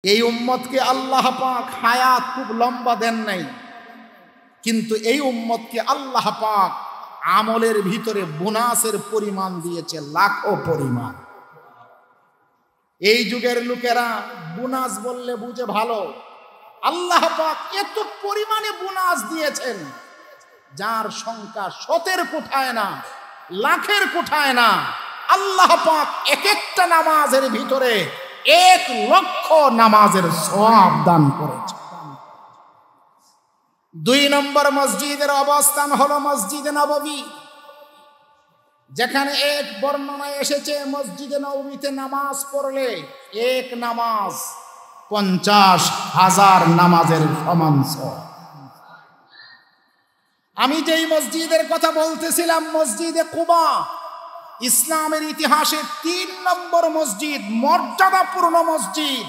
এই উম্মতকে আল্লাহ পাক হায়াত খুব লম্বা দেন নাই, কিন্তু এই উম্মতকে আল্লাহ পাক আমলের ভিতরে বোনাসের পরিমাণ দিয়েছে লাখো পরিমাণ। এই যুগের লোকেরা বোনাস বললে বুঝে ভালো, আল্লাহ পাক এত পরিমাণে বোনাস দিয়েছেন যার সংখ্যা শতের কোঠায় না, লাখের কোঠায় না। আল্লাহ পাক এক একটা নামাজের ভিতরে 1 লক্ষ নামাজের সওয়াব দান করেছে। 2 নম্বর মসজিদের অবস্থান হলো মসজিদে নববী, যেখানে এক বর্ণনায় এসেছে মসজিদে নববীতে নামাজ পড়লে এক নামাজ 50,000 নামাজের সমান। আমি যেই মসজিদের কথা বলতেছিলাম মসজিদে কুবা, ইসলামের ইতিহাসে 3 নম্বর মসজিদ, মর্যাদাপূর্ণ মসজিদ।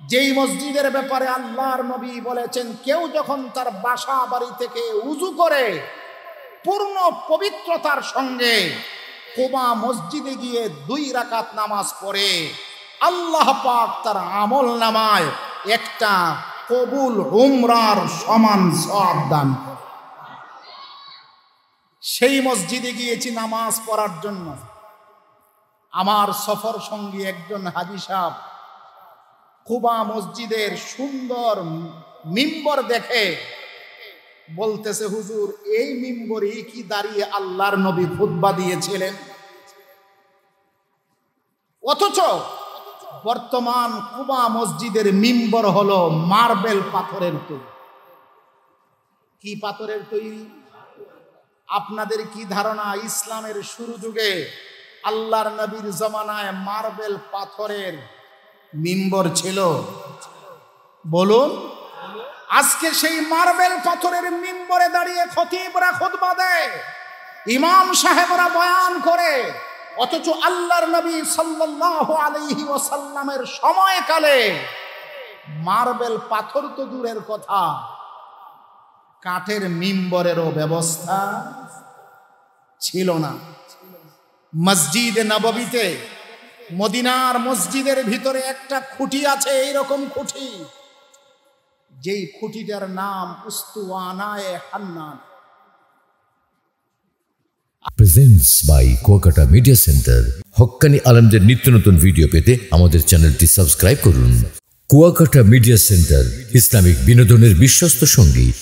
যেই মসজিদের ব্যাপারে আল্লাহর নবী বলেছেন কেউ যখন তার বাসা বাড়ি থেকে উযু করে পূর্ণ পবিত্রতার সঙ্গে কুবা মসজিদে গিয়ে 2 রাকাত নামাজ পড়ে, আল্লাহ পাক তার আমল নামায় একটা কবুল উমরার সমান সওয়াব দান করে। সেই মসজিদে গিয়েছি নামাজ পড়ার জন্য। আমার সফর সঙ্গী একজন হাজী সাহেব কুবা মসজিদের সুন্দর মিম্বর দেখে বলতেছে, হুজুর এই মিম্বরে কি দাঁড়িয়ে আল্লাহর নবী খুতবা দিয়েছিলেন? অথচ বর্তমান কুবা মসজিদের মিম্বর হলো মার্বেল পাথরের তৈরি। কি পাথরের তৈরি? আপনাদের কি ধারণা ইসলামের শুরু যুগে আল্লাহর নবীর জমানায় মার্বেল পাথরের মিম্বর ছিল? বলুন। আজকে সেই মার্বেল পাথরের মিম্বরে দাঁড়িয়ে খতিবরা খুতবা দেয়, ইমাম সাহেবরা বয়ান করে, অথচ আল্লাহর নবী সাল্লাল্লাহু আলাইহি ওয়াসাল্লামের সময়কালে মার্বেল পাথর তো দূরের কথা, কাঠের মিম্বরেরও ব্যবস্থা ছিল না। মসজিদে নববীতে মদিনার মসজিদের ভিতরে একটা খুঁটি আছে, এইরকম খুঁটি, যেই খুঁটিটার নাম উস্তুওয়ানায়ে হান্নান। Presents by Kuakata media centre. হক্কানি আলেমদের নিত্য নতুন ভিডিও পেতে আমাদের চ্যানেলটি সাবস্ক্রাইব করুন। কুয়াকাটা মিডিয়া সেন্টার, ইসলামিক বিনোদনের বিশ্বস্ত সঙ্গী।